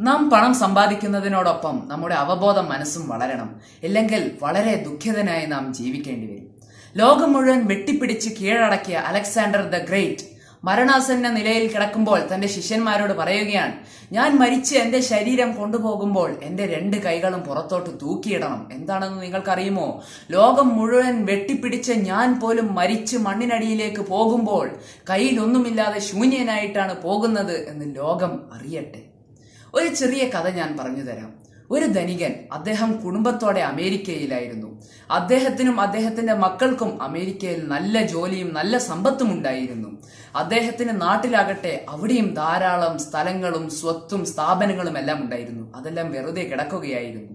നാം പണം സമ്പാദിക്കുന്നതിനോടൊപ്പം നമ്മുടെ അവബോധ മനസ്സും വളരണം. ഇല്ലെങ്കിൽ വളരെ ദുഃഖിതനായി നാം ജീവിക്കേണ്ടി വരും. ലോകം മുഴുവൻ വെട്ടിപ്പിടിച്ച് കീഴടക്കിയ അലക്സാണ്ടർ ദ ഗ്രേറ്റ് മരണാസന്ന നിലയിൽ കിടക്കുമ്പോൾ തന്റെ ശിഷ്യന്മാരോട് പറയുകയാണ്, ഞാൻ മരിച്ച് എന്റെ ശരീരം കൊണ്ടുപോകുമ്പോൾ എന്റെ 2 കൈകളും പുറത്തോട്ട് തൂക്കിയിടണം. എന്താണെന്ന് നിങ്ങൾക്കറിയുമോ? ലോകം മുഴുവൻ വെട്ടിപ്പിടിച്ച് ഞാൻ പോലും മരിച്ച് മണ്ണിനടിയിലേക്ക് പോകുമ്പോൾ കയ്യിലൊന്നുമില്ലാതെ ശൂന്യനായിട്ടാണ് പോകുന്നത് എന്ന് ലോകം അറിയട്ടെ. ഒരു ചെറിയ കഥ ഞാൻ പറഞ്ഞു തരാം. ഒരു ധനികൻ, അദ്ദേഹം കുടുംബത്തോടെ അമേരിക്കയിലായിരുന്നു. അദ്ദേഹത്തിനും അദ്ദേഹത്തിന്റെ മക്കൾക്കും അമേരിക്കയിൽ നല്ല ജോലിയും നല്ല സമ്പത്തും ഉണ്ടായിരുന്നു. അദ്ദേഹത്തിന് നാട്ടിലാകട്ടെ അവിടെയും ധാരാളം സ്ഥലങ്ങളും സ്വത്തും സ്ഥാപനങ്ങളും എല്ലാം ഉണ്ടായിരുന്നു. അതെല്ലാം വെറുതെ കിടക്കുകയായിരുന്നു.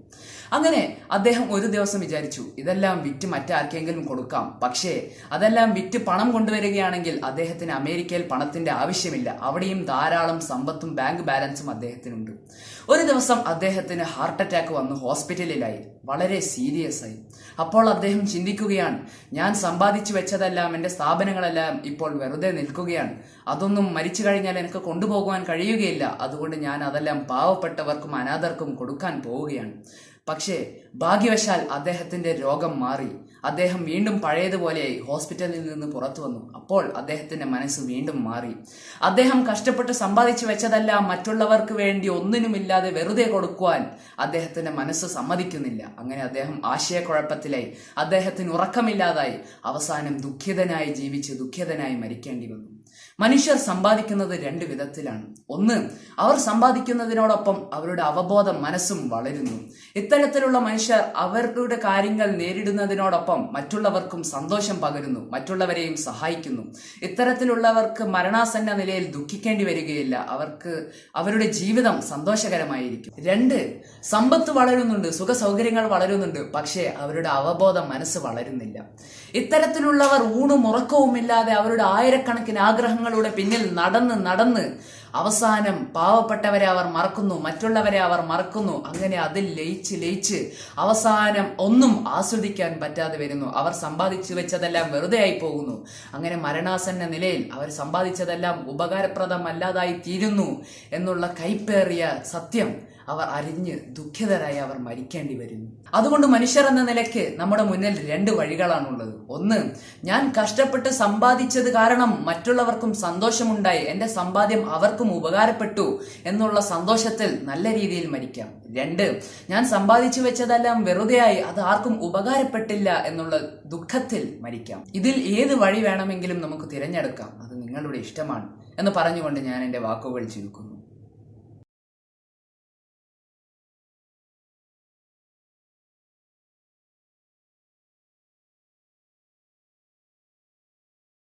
അങ്ങനെ അദ്ദേഹം ഒരു ദിവസം വിചാരിച്ചു, ഇതെല്ലാം വിറ്റ് മറ്റാർക്കെങ്കിലും കൊടുക്കാം. പക്ഷേ അതെല്ലാം വിറ്റ് പണം കൊണ്ടുവരികയാണെങ്കിൽ അദ്ദേഹത്തിന് അമേരിക്കയിൽ പണത്തിന്റെ ആവശ്യമില്ല. അവിടെയും ധാരാളം സമ്പത്തും ബാങ്ക് ബാലൻസും അദ്ദേഹത്തിനുണ്ട്. ഒരു ദിവസം അദ്ദേഹത്തിന് ഹാർട്ട് അറ്റാക്ക് വന്ന് ഹോസ്പിറ്റലിലായി. വളരെ സീരിയസ് ആയി. അപ്പോൾ അദ്ദേഹം ചിന്തിക്കുകയാണ്, ഞാൻ സമ്പാദിച്ചു വെച്ചതെല്ലാം, എന്റെ സ്ഥാപനങ്ങളെല്ലാം ഇപ്പോൾ വെറുതെ നിൽക്കുകയാണ്. അതൊന്നും മരിച്ചു കഴിഞ്ഞാൽ എനിക്ക് കൊണ്ടുപോകുവാൻ കഴിയുകയില്ല. അതുകൊണ്ട് ഞാൻ അതെല്ലാം പാവപ്പെട്ടവർക്കും അനാഥർക്കും കൊടുക്കാൻ പോവുകയാണ്. പക്ഷേ ഭാഗ്യവശാൽ അദ്ദേഹത്തിന്റെ രോഗം മാറി. അദ്ദേഹം വീണ്ടും പഴയതുപോലെയായി ഹോസ്പിറ്റലിൽ നിന്ന് പുറത്തു വന്നു. അപ്പോൾ അദ്ദേഹത്തിന്റെ മനസ്സ് വീണ്ടും മാറി. അദ്ദേഹം കഷ്ടപ്പെട്ട് സമ്പാദിച്ചു വെച്ചതെല്ലാം മറ്റുള്ളവർക്ക് വേണ്ടി ഒന്നിനുമില്ലാതെ വെറുതെ കൊടുക്കുവാൻ അദ്ദേഹത്തിന്റെ മനസ്സ് സമ്മതിക്കുന്നില്ല. അങ്ങനെ അദ്ദേഹം ആശയക്കുഴപ്പത്തിലായി. അദ്ദേഹത്തിന് ഉറക്കമില്ലാതായി. അവസാനം ദുഃഖിതനായി ജീവിച്ച് ദുഃഖിതനായി മരിക്കേണ്ടി വന്നു. മനുഷ്യർ സമ്പാദിക്കുന്നത് 2 വിധത്തിലാണ്. ഒന്ന്, അവർ സമ്പാദിക്കുന്നതിനോടൊപ്പം അവരുടെ അവബോധ മനസ്സും വളരുന്നു. ഇത്തരത്തിലുള്ള മനുഷ്യർ അവരുടെ കാര്യങ്ങൾ നേരിടുന്നതിനോടൊപ്പം മറ്റുള്ളവർക്കും സന്തോഷം പകരുന്നു, മറ്റുള്ളവരെയും സഹായിക്കുന്നു. ഇത്തരത്തിലുള്ളവർക്ക് മരണാസന്ന നിലയിൽ ദുഃഖിക്കേണ്ടി വരികയില്ല. അവർക്ക് അവരുടെ ജീവിതം സന്തോഷകരമായിരിക്കും. 2, സമ്പത്ത് വളരുന്നുണ്ട്, സുഖ സൗകര്യങ്ങൾ വളരുന്നുണ്ട്, പക്ഷേ അവരുടെ അവബോധ മനസ്സ് വളരുന്നില്ല. ഇത്തരത്തിലുള്ളവർ ഊണും ഉറക്കവുമില്ലാതെ അവരുടെ ആയിരക്കണക്കിന് ആഗ്രഹങ്ങളുടെ പിന്നിൽ നടന്ന് അവസാനം പാവപ്പെട്ടവരെ അവർ മറക്കുന്നു, മറ്റുള്ളവരെ അവർ മറക്കുന്നു. അങ്ങനെ അതിൽ ലയിച്ച് അവസാനം ഒന്നും ആസ്വദിക്കാൻ പറ്റാതെ വരുന്നു. അവർ സമ്പാദിച്ചു വെച്ചതെല്ലാം വെറുതെ ആയി പോകുന്നു. അങ്ങനെ മരണാസന്ന നിലയിൽ അവർ സമ്പാദിച്ചതെല്ലാം ഉപകാരപ്രദമല്ലാതായി തീരുന്നു എന്നുള്ള കൈപ്പേറിയ സത്യം അവർ അറിഞ്ഞ് ദുഃഖിതരായി അവർ മരിക്കേണ്ടി വരുന്നു. അതുകൊണ്ട് മനുഷ്യർ എന്ന നിലയ്ക്ക് നമ്മുടെ മുന്നിൽ 2 വഴികളാണുള്ളത്. ഒന്ന്, ഞാൻ കഷ്ടപ്പെട്ട് സമ്പാദിച്ചത് കാരണം മറ്റുള്ളവർക്കും സന്തോഷമുണ്ടായി, എന്റെ സമ്പാദ്യം അവർക്കും ഉപകാരപ്പെട്ടു എന്നുള്ള സന്തോഷത്തിൽ നല്ല രീതിയിൽ മരിക്കാം. 2, ഞാൻ സമ്പാദിച്ചു വെച്ചതെല്ലാം വെറുതെയായി, അത് ആർക്കും ഉപകാരപ്പെട്ടില്ല എന്നുള്ള ദുഃഖത്തിൽ മരിക്കാം. ഇതിൽ ഏത് വഴി വേണമെങ്കിലും നമുക്ക് തിരഞ്ഞെടുക്കാം. അത് നിങ്ങളുടെ ഇഷ്ടമാണ് എന്ന് പറഞ്ഞുകൊണ്ട് ഞാൻ എന്റെ വാക്കുകൾ ചുരുക്കുന്നു.